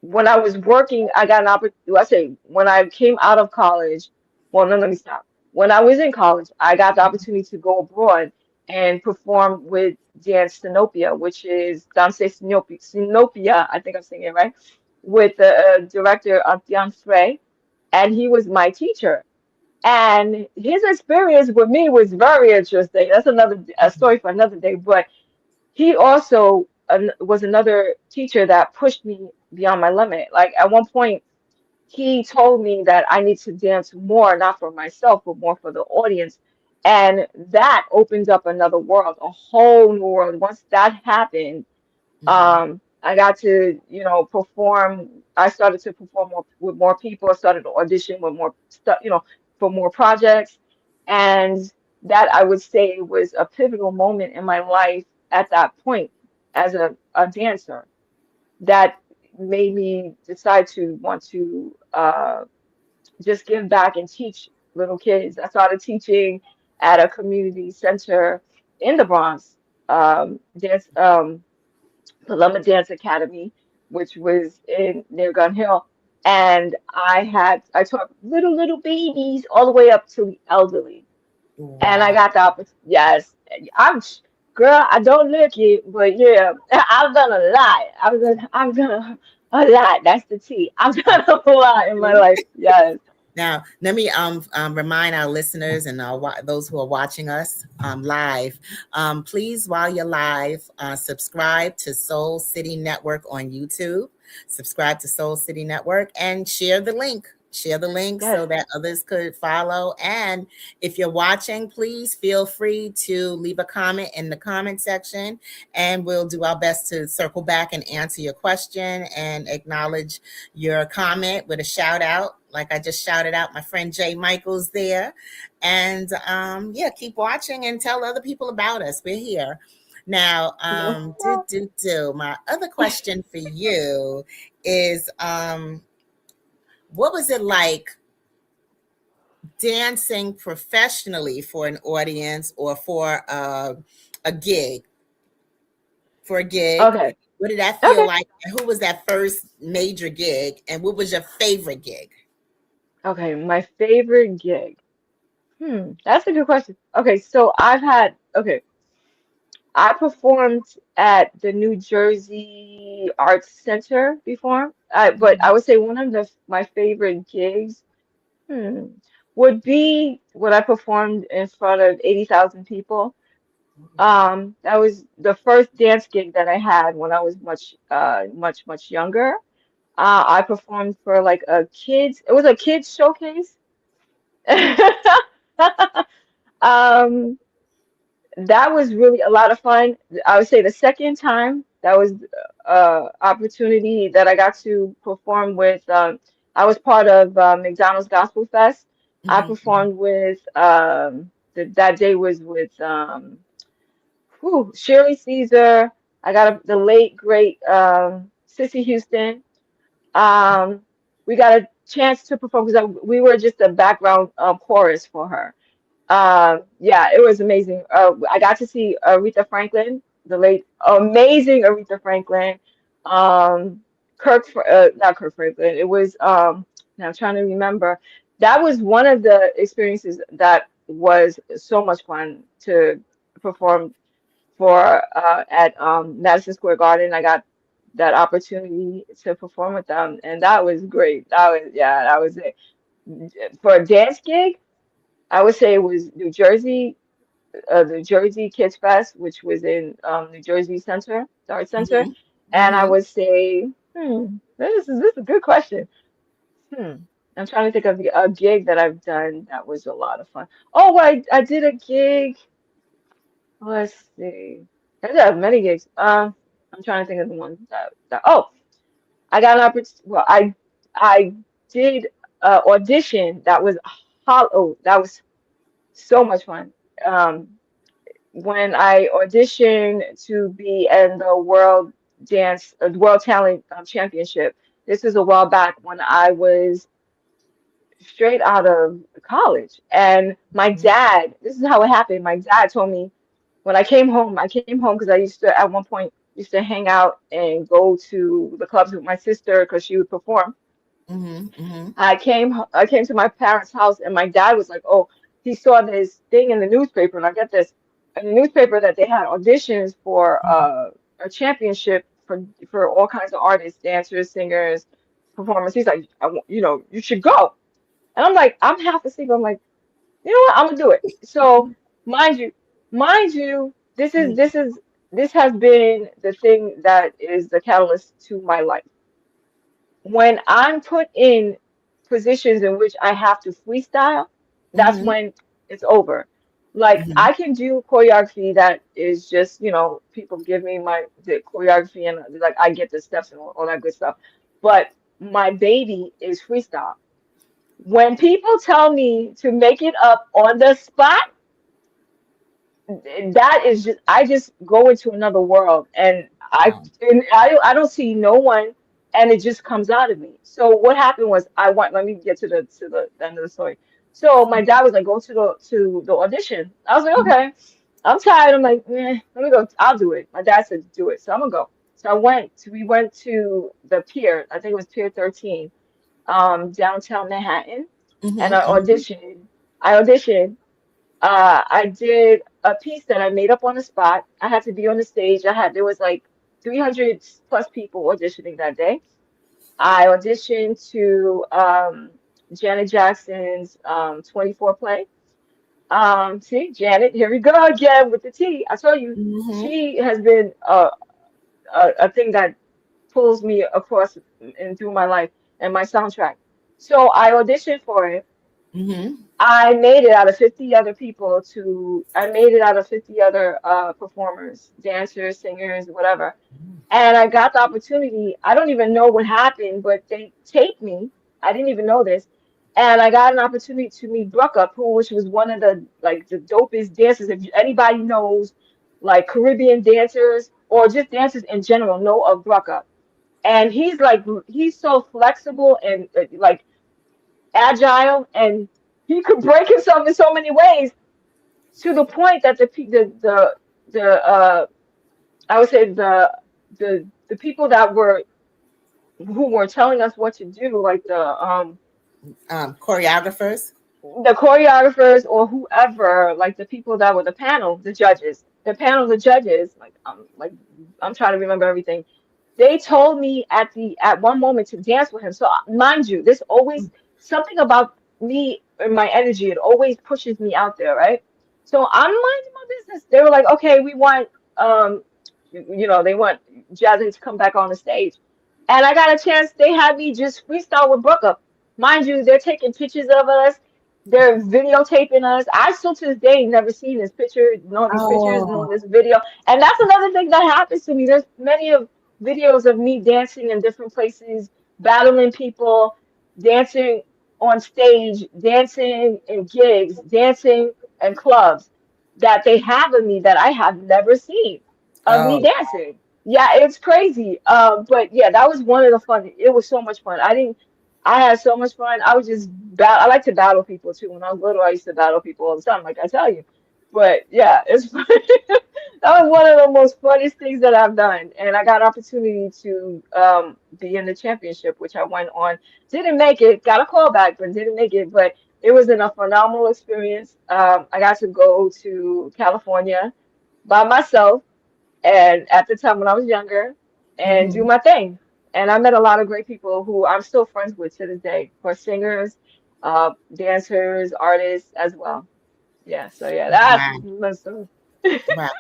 when I was working, I got an opportunity. I say when I came out of college, well, no, let me stop. When I was in college, I got the opportunity to go abroad and perform with Dance Sinopia, which is Danse Sinopia, I think I'm saying it right, with the director of Diane Frey, and he was my teacher. And his experience with me was very interesting. That's another a story for another day. But he also was another teacher that pushed me beyond my limit. Like at one point, he told me that I need to dance more, not for myself, but more for the audience. And that opened up another world, a whole new world. Once that happened, Mhm. I got to, perform. I started to perform with more people. I started to audition with more stuff, for more projects. And that I would say was a pivotal moment in my life at that point as a dancer that made me decide to want to just give back and teach little kids. I started teaching at a community center in the Bronx, dance. Paloma Dance Academy, which was in near Gun Hill. And I taught little babies all the way up to the elderly. And I Wow. got the opportunity. Yes, girl. I don't look it, but yeah, I've done a lot. I've done a lot. That's the T. I've done a lot in my life. Yes. Now, let me remind our listeners and those who are watching us live, please, while you're live, subscribe to Soul City Network on YouTube, subscribe to Soul City Network, and share the link. Share the link Yes. so that others could follow. And if you're watching, please feel free to leave a comment in the comment section, and we'll do our best to circle back and answer your question and acknowledge your comment with a shout out. Like I just shouted out my friend Jay Michaels there. And yeah, keep watching and tell other people about us. We're here. Now, my other question for you is what was it like dancing professionally for an audience or for a gig? For a gig, Okay. what did that feel Okay. like? And who was that first major gig? And what was your favorite gig? Okay. My favorite gig. That's a good question. Okay, so I performed at the New Jersey Arts Center before. But I would say one of my favorite gigs, hmm, would be when I performed in front of 80,000 people. That was the first dance gig that I had when I was much younger. I performed for like it was a kids showcase. Um, that was really a lot of fun. I would say the second time that was opportunity that I got to perform with. I was part of McDonald's Gospel Fest. I Mhm. performed with that day was with Shirley Caesar. I got the late great Sissy Houston. Um, we got a chance to perform because we were just a background chorus for her. Yeah, it was amazing. I got to see Aretha Franklin, the late amazing Aretha Franklin. Um, not Kirk Franklin. It was now I'm trying to remember. That was one of the experiences that was so much fun to perform for at Madison Square Garden. I got that opportunity to perform with them, and that was great. That was it. For a dance gig, I would say it was the Jersey Kids Fest, which was in New Jersey Center, the Art Center, Mhm. and I Mhm. would say, this is a good question. Hmm. I'm trying to think of a gig that I've done that was a lot of fun. Oh, I did a gig. Let's see. I did have many gigs. I'm trying to think of the ones that I got an opportunity. Well, I did audition that was that was so much fun. Um, when I auditioned to be in the World Talent Championship. This is a while back when I was straight out of college. And my dad, this is how it happened. My dad told me when I came home because I used to, at one point, used to hang out and go to the clubs with my sister because she would perform. Mhm. Mhm. I came to my parents' house and my dad was like, "Oh, he saw this thing in the newspaper." And I get this, in the newspaper that they had auditions for a championship for all kinds of artists, dancers, singers, performers. He's like, you should go." And I'm like, I'm half asleep. I'm like, you know what? I'm gonna do it. So mind you, mind you, this has been the thing that is the catalyst to my life. When I'm put in positions in which I have to freestyle, that's Mhm. when it's over. Like Mhm. I can do choreography that is just, people give me the choreography and like I get the steps and all that good stuff. But my baby is freestyle. When people tell me to make it up on the spot, that is just I just go into another world and I don't see no one and it just comes out of me. So what happened was let me get to the end of the story. So my dad was like, go to the audition. I was like, okay. I'm tired. I'm like, let me go. I'll do it. My dad said do it. So I'm gonna go. So we went to the pier, I think it was Pier 13, downtown Manhattan, and Mhm. Mhm. I auditioned I did a piece that I made up on the spot. I had to be on the stage. There was like 300 plus people auditioning that day. I auditioned to Janet Jackson's 24 play. See, Janet, here we go again with the T. I told you, Mm-hmm. she has been a thing that pulls me across and through my life and my soundtrack. So I auditioned for it. Mm-hmm. I made it out of 50 other people to, I made it out of 50 other performers, dancers, singers, whatever. And I got the opportunity. I don't even know what happened, but they taped me. I didn't even know this. And I got an opportunity to meet Bruckup, who which was one of the like the dopest dancers. If anybody knows like Caribbean dancers or just dancers in general, know of Bruckup. And he's so flexible and like agile, and he could break himself in so many ways to the point that the I would say the people that were who were telling us what to do, like Choreographers. the choreographers or whoever, like the people that were the panel, the judges, the panel, the judges, like I'm trying to remember everything. They told me at one moment to dance with him. So mind you, there's always something about me and my energy. It always pushes me out there, right? So I'm minding my business. They were like, okay, we want they want Jasmine to come back on the stage. And I got a chance, they had me just freestyle with Brooke. Mind you, they're taking pictures of us. They're videotaping us. I still to this day never seen this picture, nor these pictures, nor Oh, this video. And that's another thing that happens to me. There's many of videos of me dancing in different places, battling people, dancing on stage, dancing in gigs, dancing in clubs that they have of me that I have never seen of me oh, dancing. Yeah, it's crazy. But yeah, that was one of the fun. It was so much fun. I had so much fun. I was just I like to battle people too. When I was little, I used to battle people all the time, like I tell you. But yeah, it's fun. That was one of the most funniest things that I've done. And I got opportunity to be in the championship, which I went on. Didn't make it, got a call back, but didn't make it. But it was a phenomenal experience. I got to go to California by myself and at the time when I was younger and do hmm, my thing. And I met a lot of great people who I'm still friends with to this day, for singers, dancers, artists as well. Yeah, so yeah, that's wow, my story. wow.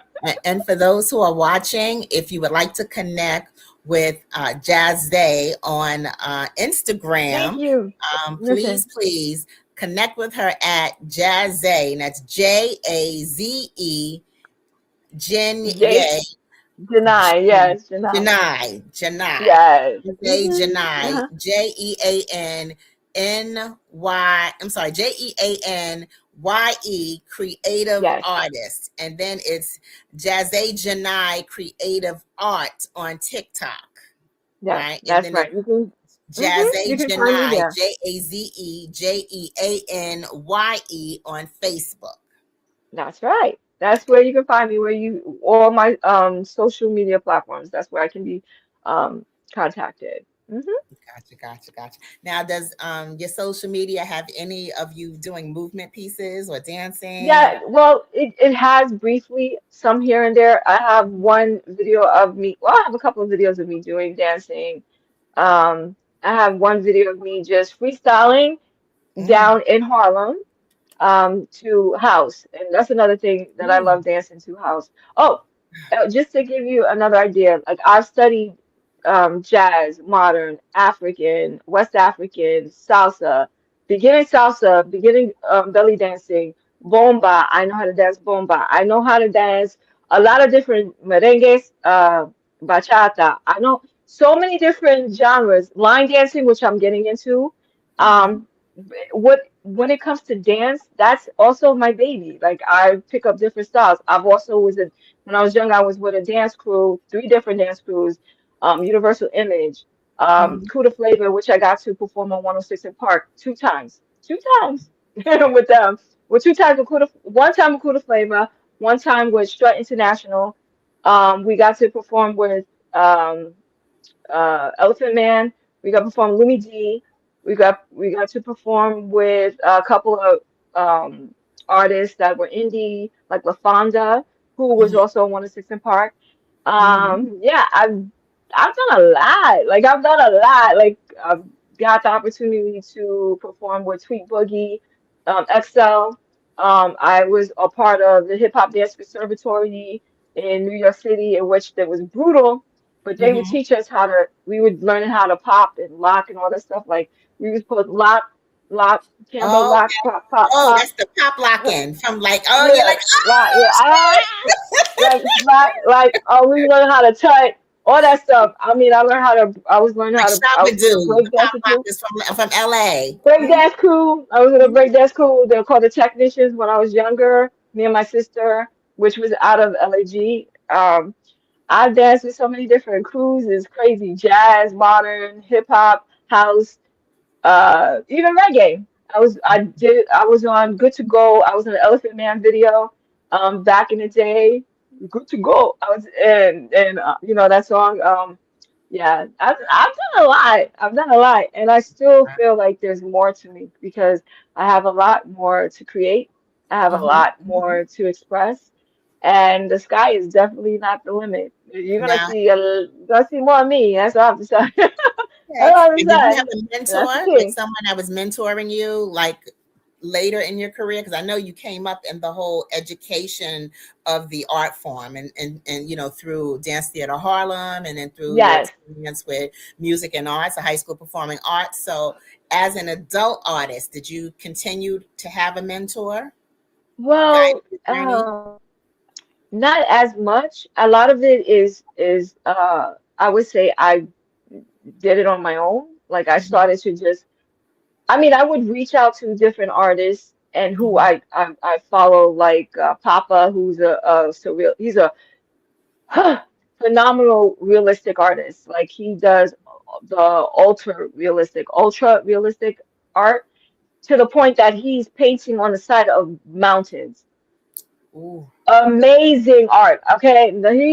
And for those who are watching, if you would like to connect with Jaze on Thank Instagram, you. please, Listen, please connect with her at Jaze, and that's Jay Jeanye. Janai, yes, Janai. Janai. Yes. Jay Janai. Uh-huh. Jeanny. I'm sorry, Jeanye Creative Yes, Artist. And then it's Jaze Janai Creative Art on TikTok. yes, Right. And that's then it's right. You Jaze can find me Janai, there. JazeJeanye on Facebook. That's right. That's where you can find me, where you all my social media platforms. That's where I can be um contacted. Gotcha, gotcha, gotcha. Now, does your social media have any of you doing movement pieces or dancing? Yeah, well, it has briefly some here and there. I have one video of me, well, I have a couple of videos of me doing dancing. I have one video of me just freestyling Mm, down in Harlem. To house, and that's another thing that I mm, love dancing to house. Oh, just to give you another idea, like I've studied jazz, modern, African, West African, salsa, beginning belly dancing, bomba. I know how to dance bomba. I know how to dance a lot of different merengues, bachata. I know so many different genres. Line dancing, which I'm getting into. mm-hmm, Um, what when it comes to dance, that's also my baby. Like I pick up different styles. I've also was a when I was young, I was with a dance crew, three different dance crews, Universal Image, mm-hmm, Cuda Flavor, which I got to perform on 106 in Park two times with them. With two times with Cuda, one time with Cuda Flavor, one time with Strut International. We got to perform with um, Elephant Man. We got to perform Lumi D. We got to perform with a couple of artists that were indie, like LaFonda, who was mm-hmm, also on 106 in Park. mm-hmm. Yeah, I've done a lot. Like I've done a lot. Like got the opportunity to perform with Tweet Boogie, XL. I was a part of the Hip Hop Dance Conservatory in New York City, in which there was brutal, but they would Mm-hmm. teach us we would learn how to pop and lock and all that stuff. Like we would put lock, camber Oh, lock, pop, pop, oh, pop. that's the pop locking from like, oh, you're Yeah, like, like yeah, oh, shit. we learn how to tut, all that stuff. I mean, I was learning Like how to, I was in a Shabba-Doo, the break pop dancing crew. lockers from LA. Break Mm-hmm. dance crew. I was in a break dance crew. They were called the Technicians when I was younger. Me and my sister, which was out of LAG. I danced with so many different crews. It's crazy. Jazz, modern, hip hop, house, even reggae. I was on Good to Go. I was in the Elephant Man video back in the day. Good to Go. I was and you know that song. Yeah, I've done a lot. I've done a lot, and I still feel like there's more to me because I have a lot more to create. I have a Mm-hmm. lot more to express, and the sky is definitely not the limit. Now, You're gonna see more of me. That's all I have to say. That's okay. all I have to And did you have say. a That's the mentor, like key. someone that was mentoring you, like later in your career? Because I know you came up in the whole education of the art form, and through Dance Theater Harlem, and then through your Yes. experience with music and arts, a high school performing arts. So, as an adult artist, did you continue to have a mentor guide Well, your journey? not as much. A lot of it is I would say I did it on my own. Like I Mhm, started to just I mean, I would reach out to different artists and who mhm, I follow, like Papa, who's a surreal. He's a phenomenal realistic artist. Like he does the ultra realistic art to the point that he's painting on the side of mountains. ooh, Amazing art. Okay,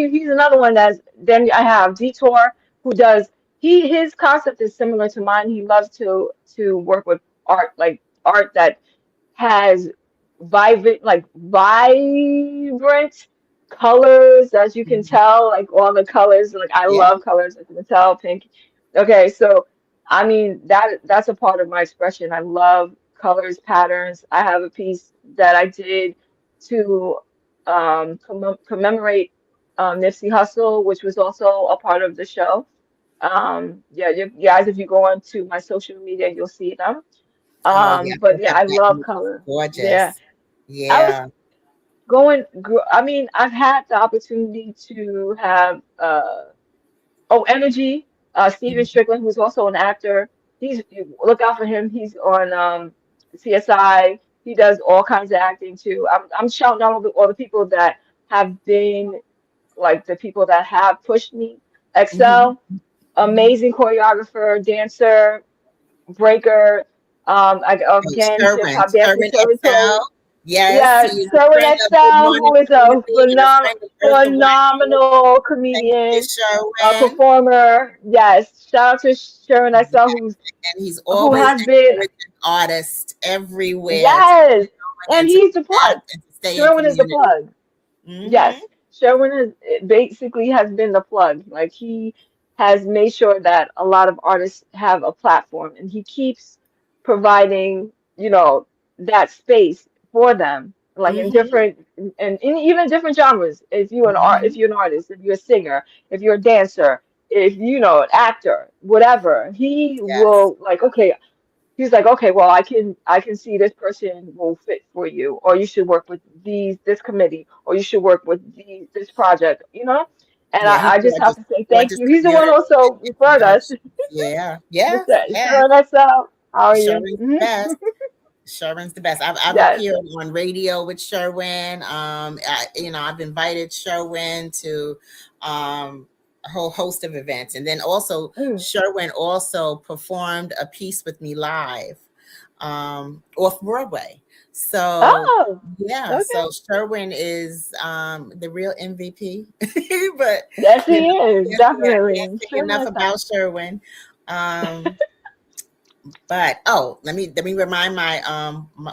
he's another one that's. Then I have Detour, who does his concept is similar to mine. He loves to work with art, like art that has vibrant colors, as you can mhm, tell, like all the colors. Like I yeah, love colors, as you can tell, pink. Okay, so I mean that's a part of my expression. I love colors, patterns. I have a piece that I did to commemorate Nipsey Hussle, which was also a part of the show. Yeah, you guys, if you go onto my social media, you'll see them. oh yeah, But yeah, I that love image is color. Yeah. gorgeous. I was Yeah. I mean, I've had the opportunity to have Energy, Steven Mhm, Strickland, who's also an actor. You look out for him. He's on CSI. He does all kinds of acting too. I'm shouting out all the people that have been like the people that have pushed me. mhm, Excel, mhm. amazing choreographer, dancer, breaker. Oh, Again, Hip Hop Dance Sherwin Conservatory. XL. Yes, Yeah, he is a Sherwin friend of Good Excel, Morning who is a Community and a friend of Eartha White. phenomenal Thank you, comedian, Sherwin. performer. Yes, shout out to Sherwin Excel, And he's who always has been, encouraging artists everywhere to yes, go and and to he's the plug. connect and to stay in Sherwin is the community. plug. Hmm. Yes, Sherwin basically has been the plug. Like he has made sure that a lot of artists have a platform, and he keeps providing, that space for them, like in Hmm. different and in even different genres. If Hmm. you're an artist, if you're a singer, if you're a dancer, if an actor, whatever, he Yes. will like, okay, he's like, okay, well, I can see this person will fit for you, or you should work with this committee, or you should work with this project. And Yeah, he I just have forges to say thank forges you. He's the one who community also and referred us. introduction. Yeah. Yes. Mr. Yes. Sure, that's how are you? Sherwin's the best. Sherwin's the best. I've Yes. appeared on radio with Sherwin. I've invited Sherwin to a whole host of events, and then also Mm. Sherwin also performed a piece with me live off Broadway. So Oh, yeah, okay. so Sherwin is the real MVP. But Yes, he is can't definitely. say Sure, enough that's how. about Sherwin. Um, but let me remind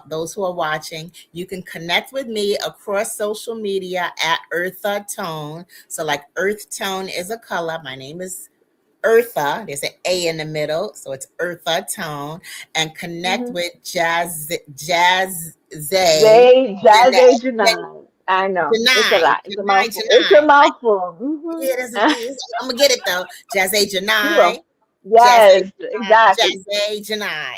those who are watching, you can connect with me across social media at Eartha Tone. So like Earth Tone is a color. My name is Eartha. There's an A in the middle, so it's Eartha Tone, and connect Mm-hmm. with Jazz Zay Jaze Jeanye. I know. It's a Janai. lot. It's a Janai mouthful. It's a Janai. mouthful. Yeah, Mm-hmm. I'm gonna get it though. Jazzy You Janai. will. Jazzy Yes, exactly. Jazzy Janai.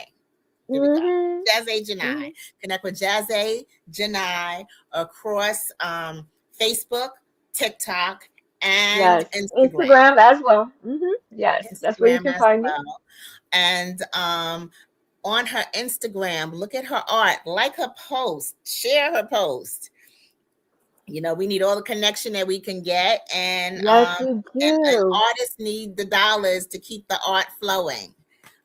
There we go. Mm-hmm. Jazzy Janai. Hmm. Connect with Jazzy Janai across Facebook, TikTok, and Yes. Instagram. Instagram as well. Yes, that's where you Instagram can as find me. well. And on her Instagram, look at her art, like her post, share her post. We need all the connection that we can get, Yes, we and do. artists need the dollars to keep the art flowing.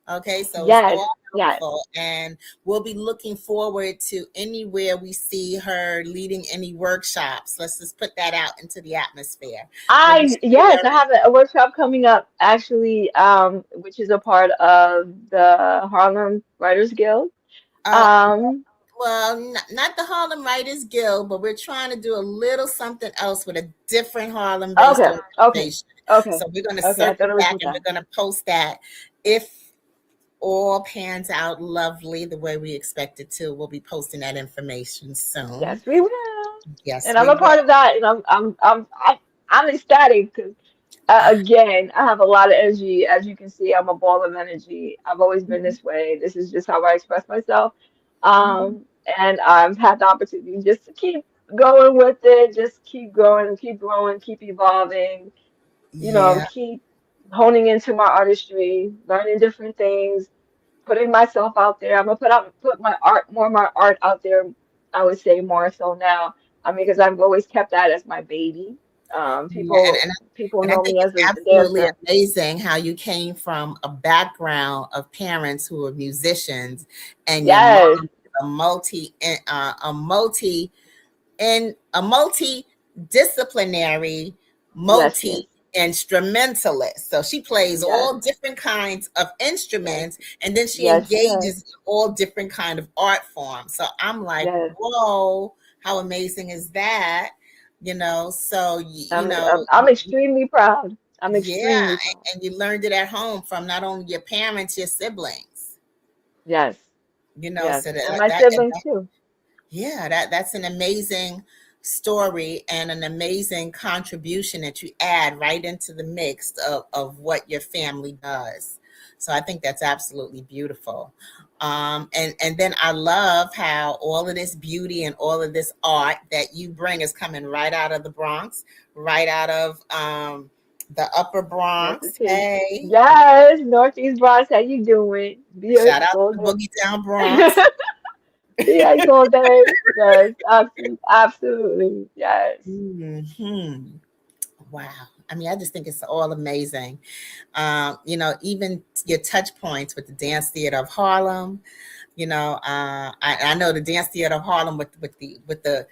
Okay, so it's Yes, all yes. helpful, and we'll be looking forward to anywhere we see her leading any workshops. Let's just put that out into the atmosphere. We'll be Yes, I sharing. have a workshop coming up actually, which is a part of the Harlem Writers Guild. Uh, Um, well, not the Harlem Writers Guild, but we're trying to do a little something else with a different Harlem-based okay, okay, organization. okay, So we're going to okay. I circle thought it was back with and we're that. going to post that. If all pans out lovely the way we expect it to, we'll be posting that information soon. Yes, we will. Yes, And I'm we a will. part of that, and I'm ecstatic because again, I have a lot of energy. As you can see, I'm a ball of energy. I've always been this way. This is just how I express myself. Mhm. And I've had the opportunity just to keep going with it, just keep growing, keep growing, keep evolving, Yeah. keep honing into my artistry, learning different things, putting myself out there. I'm gonna put my art, more of my art out there. I would say more so now. I mean, because I've always kept that as my baby. Yeah, People and I know think me it's as a absolutely dancer. amazing how you came from a background of parents who are musicians, and your mom Yes, is a multi-disciplinary, yes, yes, multi-instrumentalist. So she plays yes, all different kinds of yes, instruments, and then she yes, yes, engages in all different kind of art forms. So I'm like, yes. whoa, how amazing is that? So I'm extremely proud. I'm yeah, extremely proud. and you learned it at home from not only your parents, your siblings. Yes, yes, So and that my that siblings too. yeah, that's an amazing story and an amazing contribution that you add right into the mix of what your family does. So I think that's absolutely beautiful. And then I love how all of this beauty and all of this art that you bring is coming right out of the Bronx, right out of the Upper Yes, it Bronx. is. Hey, Yes, Northeast Bronx, how you doing? Be shout out all to the day. Boogie Down Bronx. Be all day. Yes, absolutely, absolutely. Yes. Hmm. Wow. I mean, I just think it's all amazing. Even your touch points with the Dance Theater of Harlem. I know the Dance Theater of Harlem with the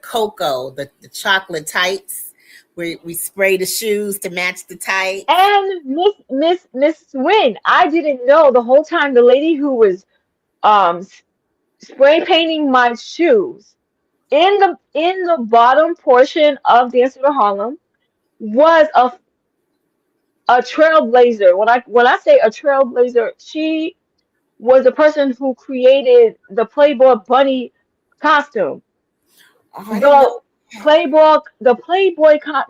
cocoa, the chocolate tights, where we spray the shoes to match the tights. And Miss Wynn, I didn't know the whole time the lady who was spray painting my shoes in the bottom portion of Dance to Harlem was a trailblazer. When I say a trailblazer, she was the person who created the Playboy bunny costume. Oh, I didn't know The that.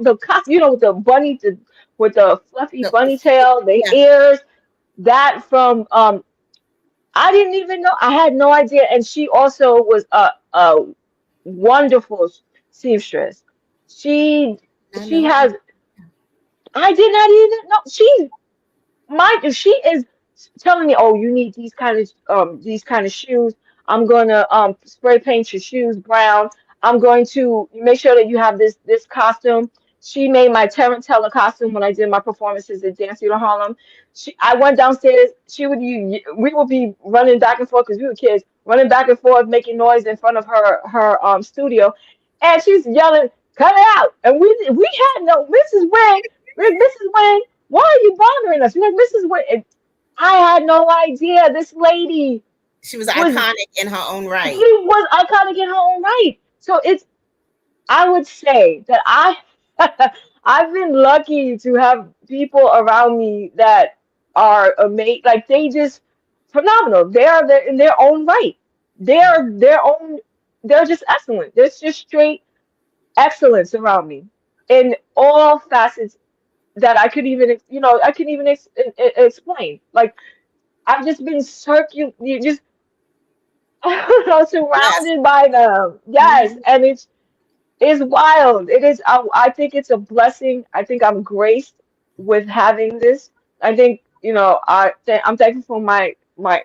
the costume, with the bunny, with the fluffy The, bunny tail, the yeah, ears, that from I didn't even know. I had no idea. And she also was a wonderful seamstress. She I she know that. has I did not even know she is telling me, oh, you need these kind of shoes. I'm gonna spray paint your shoes brown. I'm going to make sure that you have this costume. She made my Tarantella costume when I did my performances at Dance Theater Harlem. I went downstairs. We would be running back and forth because we were kids, running back and forth, making noise in front of her studio, and she's yelling, "Cut it out!" And we had no Mrs. Wynn, why are you bothering us? You're like, Mrs. Wynn. I had no idea this lady She was was iconic in her own she right. was iconic in her own right. So I would say that I've been lucky to have people around me that are amazing. Like they just phenomenal. They are there in their own right. They are their own. They're just excellent. There's just straight excellence around me in all facets that I could even, I can even explain. Like I've just been you just Yes. surrounded by them. Yes, Mhm. and it's wild. It is. I think it's a blessing. I think I'm graced with having this. I think, I'm thankful for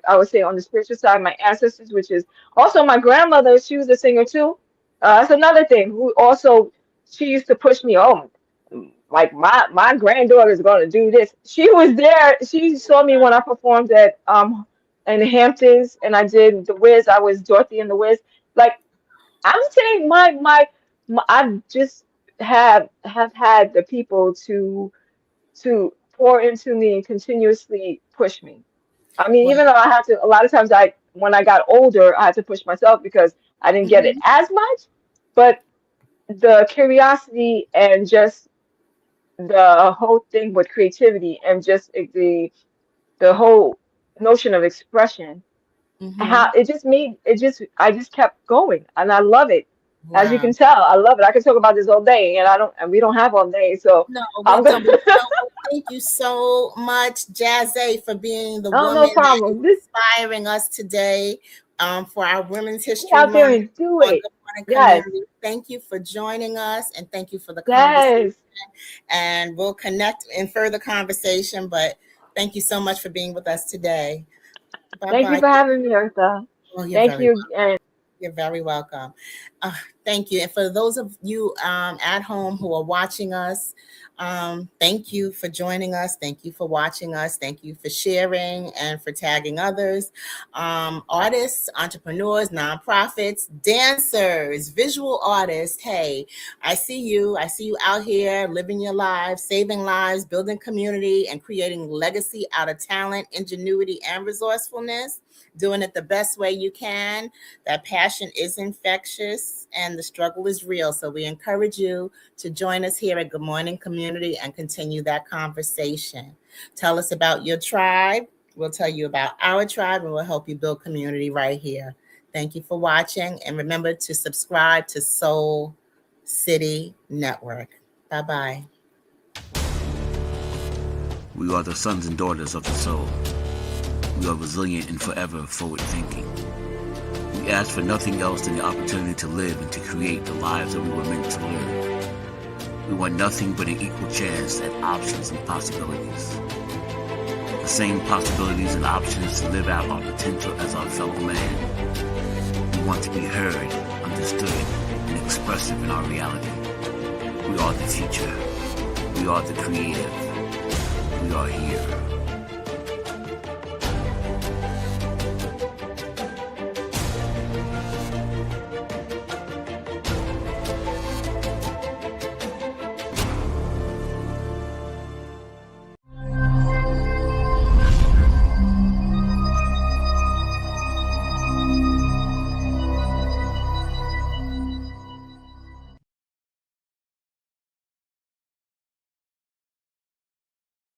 I would say on the spiritual side, my ancestors, which is also my grandmother. She was a singer too. That's another thing. Who also she used to push me. Oh, like my granddaughter's gonna do this. She was there. She saw me when I performed at in the Hamptons, and I did the Wiz. I was Dorothy in the Wiz. Like I'm saying I just have had the people to pour into me and continuously push me. I mean, Well, even though I had to, a lot of times when I got older, I had to push myself because I didn't get it mhm. as much. But the curiosity and just the whole thing with creativity and just the whole notion of expression, how Mhm. I just kept going and I love it. As you Wow. can tell, I love it. I can talk about this all day and we don't have all day. So No, we I'm gonna don't. But you know what? Thank you so much, Jaze, for being the oh, woman no that is problem. This inspiring us today for our Women's get History out there Month and do on it. Good Morning Yes, Community. Thank you for joining us and thank you for the conversation. yes. And we'll connect in further conversation. But thank you so much for being with us today. Bye Thank you bye. for having me, Eartha. Oh, you're Thank very you welcome. again. You're very welcome. Uh, Thank you. And for those of you at home who are watching us, thank you for joining us. Thank you for watching us. Thank you for sharing and for tagging others. Artists, entrepreneurs, nonprofits, dancers, visual artists. Hey, I see you. I see you out here living your lives, saving lives, building community, and creating legacy out of talent, ingenuity, and resourcefulness. Doing it the best way you can. That passion is infectious and the struggle is real. So we encourage you to join us here at Good Morning Community and continue that conversation. Tell us about your tribe. We'll tell you about our tribe and we'll help you build community right here. Thank you for watching. And remember to subscribe to Soul City Network. Bye bye. We are the sons and daughters of the soul. We are resilient and forever forward thinking. We ask for nothing else than the opportunity to live and to create the lives that we were meant to live. We want nothing but an equal chance at options and possibilities. The same possibilities and options to live out our potential as our fellow man. We want to be heard, understood, and expressive in our reality. We are the future. We are the creative. We are here.